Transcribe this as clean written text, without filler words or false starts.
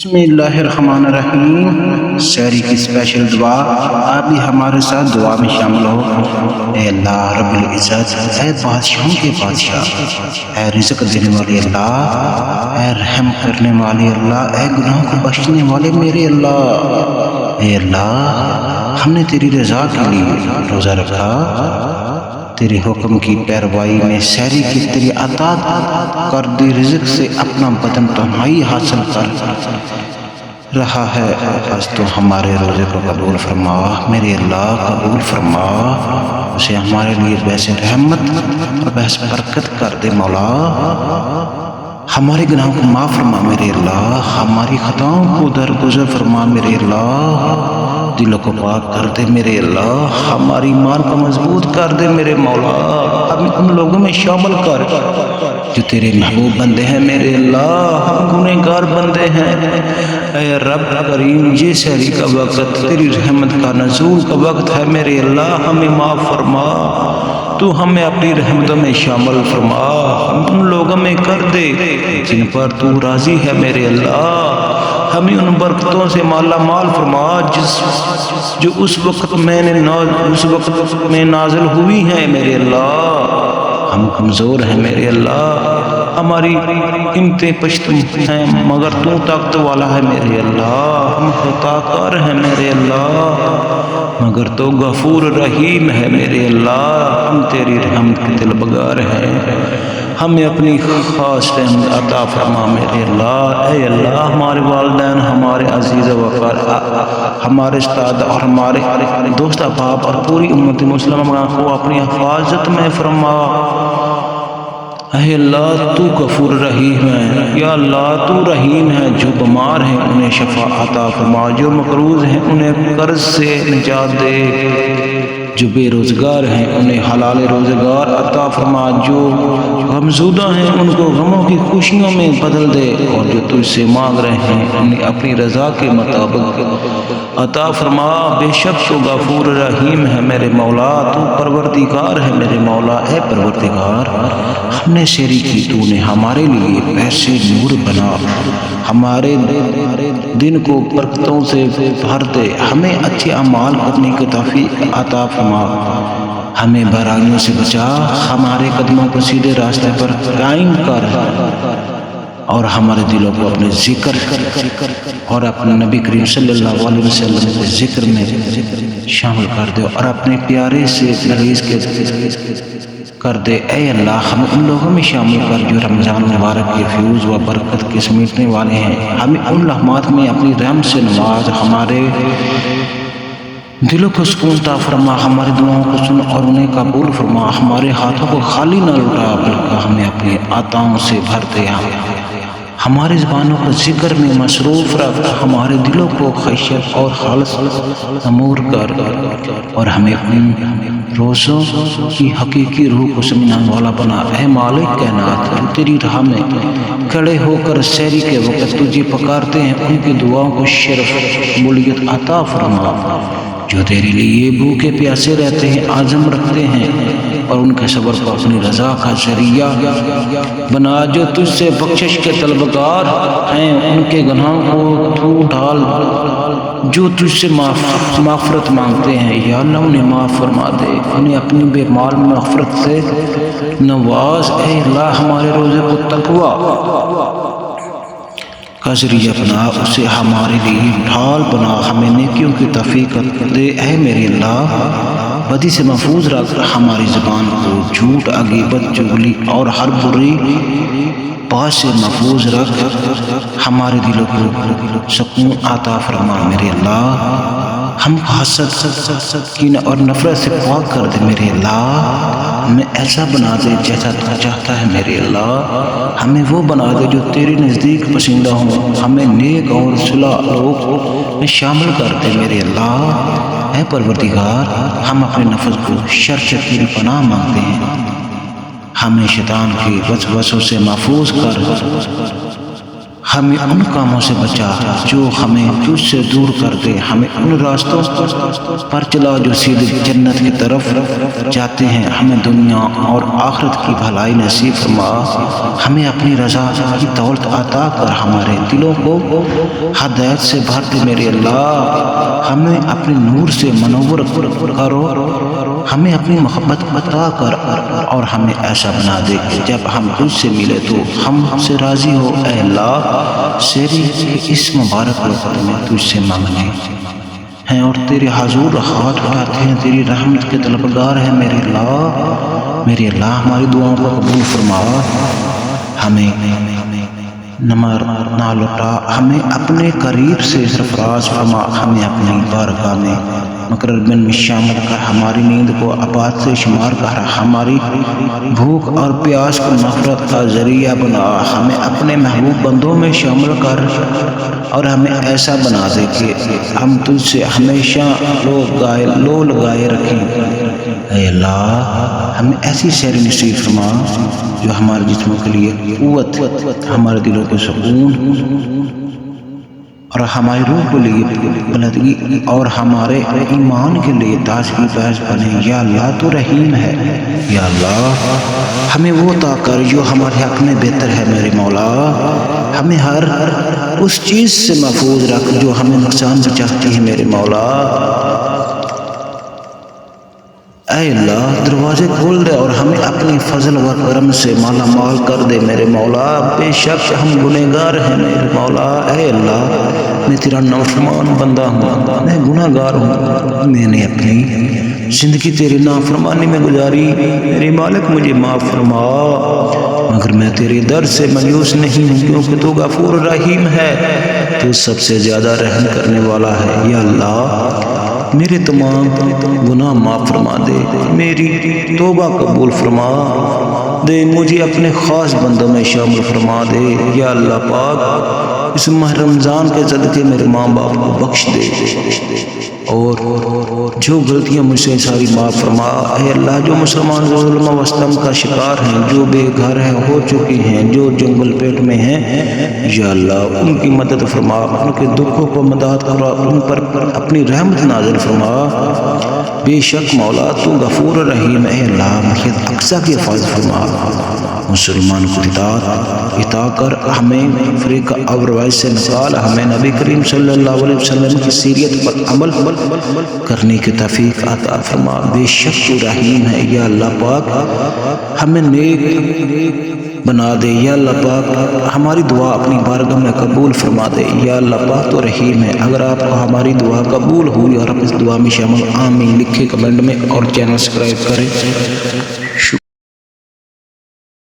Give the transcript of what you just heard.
بسم اللہ الرحمن الرحیم۔ سحری کی اسپیشل دعا، آپ بھی ہمارے ساتھ دعا میں شامل ہو۔ اے اللہ رب العزت، اے بادشاہوں کے بادشاہ، اے رزق دینے والے اللہ، اے رحم کرنے والے اللہ، اے گناہوں کو بخشنے والے میرے اللہ۔ اے اللہ، ہم نے تیری رضا کے لیے روزہ رکھا، تیرے حکم کی پیروائی میں سحری کی تیری اطاعت کر دی، رزق سے اپنا بدن تنہائی حاصل کر رہا ہے۔ بس تو ہمارے روزے کو قبول فرما میرے اللہ، قبول فرما اسے ہمارے لیے بحث رحمت اور بحث برکت کر دے مولا۔ ہمارے گناہوں کو معاف فرما میرے اللہ، ہماری خطاؤں کو درگزر فرما میرے اللہ، دلوں کو پاک کر دے میرے اللہ، ہماری ایمان کو مضبوط کر دے میرے مولا، ہمیں ان لوگوں میں شامل کر جو تیرے محبوب بندے ہیں میرے اللہ، ہم گنہگار بندے ہیں۔ اے رب کریم، یہ سحری کا وقت تیری رحمت کا نزول کا وقت ہے میرے اللہ، ہمیں معاف فرما، تو ہمیں اپنی رحمتوں میں شامل فرما، ہم ان لوگوں میں کر دے جن پر تو راضی ہے میرے اللہ، ہمیں ان برکتوں سے مالا مال فرما جو اس وقت میں نازل ہوئی ہیں میرے اللہ۔ ہم کمزور ہیں میرے اللہ، ہماری قیمتیں پشت ہیں مگر تو طاقت والا ہے میرے اللہ، ہم خطا کار ہیں میرے اللہ مگر تو غفور رحیم ہے میرے اللہ، ہم تیری رحمت کے طلبگار ہیں، ہمیں اپنی خاص رحمت عطا فرما میرے اللہ۔ اے اللہ، ہمارے والدین، ہمارے عزیز وقار، ہمارے استاد اور ہمارے دوست احباب اور پوری امت مسلمہ کو اپنی حفاظت میں فرما۔ اے اللہ، تو غفور رحیم ہے، یا اللہ تو رحیم ہے، جو بیمار ہیں انہیں شفا عطا فرما، جو مقروض ہیں انہیں قرض سے نجات دے، جو بے روزگار ہیں انہیں حلال روزگار عطا فرما، جو غمزدہ ہیں ان کو غموں کی خوشیوں میں بدل دے، اور جو تجھ سے مانگ رہے ہیں انہیں اپنی رضا کے مطابق عطا فرما۔ بے شک تو غفور رحیم ہے میرے مولا، تو پروردگار ہے میرے مولا۔ اے پروردگار، ہم نے سحری کی، تو نے ہمارے لیے پیسے نور بنا، ہمارے دن کو برکتوں سے بھر دے، ہمیں اچھے اعمال کرنے کی توفیق عطا فرما، ہمیں برائیوں سے بچا، ہمارے قدموں کو سیدھے راستے پر قائم کر، اور ہمارے دلوں کو اپنے ذکر اور اپنے نبی کریم صلی اللہ علیہ وسلم کے ذکر میں شامل کر دے، اور اپنے پیارے سے نغیز کے کر دے۔ اے اللہ، ہمیں ان لوگوں میں شامل کر جو رمضان مبارک کے فیوز و برکت کے سمیٹنے والے ہیں، ہمیں ان لمحات میں اپنی رحم سے نواز، ہمارے دلوں کو سکون عطا فرما، ہماری دعاؤں کو سن اور انہیں قبول فرما، ہمارے ہاتھوں کو خالی نہ لوٹا بلکہ ہمیں اپنے عطاؤں سے بھر دے، ہماری زبانوں کو ذکر میں مصروف رکھ، ہمارے دلوں کو خشیت اور خالص امور کر، اور ہمیں ان روزوں کی حقیقی روح کو سمجھنے والا بنا۔ اے مالک کائنات، جو تیری راہ میں کھڑے ہو کر سحری کے وقت تجھے پکارتے ہیں، ان کی دعاؤں کو شرف قبولیت عطا فرما، جو تیرے لیے بھوکے پیاسے رہتے ہیں، عزم رکھتے ہیں اور ان کے صبر کو اپنی رضا کا ذریعہ بنا، جو تجھ سے بخشش کے طلبگار ہیں ان کے گناہوں کو تو ڈال، جو تجھ سے مغفرت مانگتے ہیں یا اللہ انہیں معاف فرما دے، انہیں اپنی بے مال مغفرت سے نواز۔ اے اللہ، ہمارے روزے کو تقویٰ کا ذریعہ بنا، اسے ہمارے لیے ڈھال بنا، ہمیں نیکیوں کی توفیق دے۔ اے میرے اللہ، بدی سے محفوظ رکھ، ہماری زبان کو جھوٹ، غیبت، چغلی اور ہر بری بات سے محفوظ رکھ، ہمارے دلوں کو سکون عطا فرما میرے اللہ، ہم کو حسد، کینہ اور نفرت سے پاک کر دے میرے اللہ، ہمیں ایسا بنا دے جیسا تو چاہتا ہے میرے اللہ، ہمیں وہ بنا دے جو تیرے نزدیک پسندہ ہوں، ہمیں نیک اور صالح لوگ میں شامل کر دے میرے اللہ۔ اے پروردگار، ہم اپنے نفس کو شر سے تیری پناہ مانگتے ہیں، ہمیں شیطان کے وسوسوں سے محفوظ کر، ہمیں ان کاموں سے بچا جو ہمیں تجھ سے دور کر دے، ہمیں ان راستوں پر چلا جو سیدھے جنت کی طرف جاتے ہیں، ہمیں دنیا اور آخرت کی بھلائی نصیب فرما، ہمیں اپنی رضا کی دولت عطا کر، ہمارے دلوں کو ہدایت سے بھر دے میرے اللہ، ہمیں اپنے نور سے منور کرو، ہمیں اپنی محبت عطا کر اور ہمیں ایسا بنا دے کہ جب ہم تجھ سے ملے تو ہم سے راضی ہو اے اللہ۔ سیری اس مبارک وقت میں تجھ سے مانگنے ہیں اور تیرے حضور ہاتھ اٹھاتے ہیں، تیری رحمت کے طلبگار ہیں میرے اللہ۔ میرے اللہ ہماری دعاؤں کو قبول فرما، ہمیں نہ لوٹا، ہمیں اپنے قریب سے سرفراز فرما، ہمیں اپنی بارگاہ میں مقرب میں شامل کر، ہماری نیند کو آباد سے شمار کر، ہماری بھوک اور پیاس کو مغفرت کا ذریعہ بنا، ہمیں اپنے محبوب بندوں میں شامل کر اور ہمیں ایسا بنا دے کہ ہم تجھ سے ہمیشہ لو لگائے رکھیں اے اللہ۔ ہمیں ایسی سیر نصیب فرما جو ہمارے جسموں کے لیے قوت، ہمارے دلوں کو سکون اور ہماری روح کے لیے بلندگی اور ہمارے ایمان کے لیے تازگی باعث بنے۔ یا اللہ تو رحیم ہے، یا اللہ ہمیں وہ عطا کر جو ہمارے حق میں بہتر ہے میرے مولا، ہمیں ہر اس چیز سے محفوظ رکھ جو ہمیں نقصان پہنچاتی ہے میرے مولا۔ اے اللہ دروازے کھول دے اور ہمیں اپنی فضل و کرم سے مالا مال کر دے میرے مولا، بے شک ہم گنہگار ہیں میرے مولا۔ اے اللہ میں تیرا نافرمان بندہ ہوں، میں گنہگار ہوں، میں نے اپنی زندگی تیری نافرمانی میں گزاری، میرے مالک مجھے معاف فرما، مگر میں تیرے در سے مایوس نہیں ہوں کیونکہ تو غفور رحیم ہے، تو سب سے زیادہ رحم کرنے والا ہے۔ یا اللہ میرے تمام گناہ معاف فرما دے، میری توبہ قبول فرما دے، مجھے اپنے خاص بندوں میں شامل فرما دے۔ یا اللہ پاک اس ماہ رمضان کے صدقے میرے ماں باپ کو بخش دے اور جو غلطیاں مجھ سے ساری معاف فرما۔ اے اللہ جو مسلمان ظلم و ستم کا شکار ہیں، جو بے گھر ہیں ہو چکے ہیں، جو جنگل پیٹ میں ہیں، یا اللہ ان کی مدد فرما، ان کے دکھوں کو مدد کرا، ان پر اپنی رحمت نازل فرما، بے شک مولا تو غفور رحیم۔ اے اللہ مسجد اقصی کی حفاظت فرما، مسلمان کو عطا کر، ہمیں فریق اور روایت سے نکال، ہمیں نبی کریم صلی اللہ علیہ وسلم کی سیرت پر عمل کرنے کی توفیق عطا فرما، بے شک تو رحیم ہے۔ یا اللہ پاک ہمیں نیک بنا دے، یا اللہ پاک ہماری دعا اپنی بارگاہ میں قبول فرما دے۔ یا اللہ پاک تو رحیم ہے۔ اگر آپ کو ہماری دعا قبول ہوئی اور آپ اس دعا میں شامل آمین لکھے کمنٹ میں اور چینل سبسکرائب کریں۔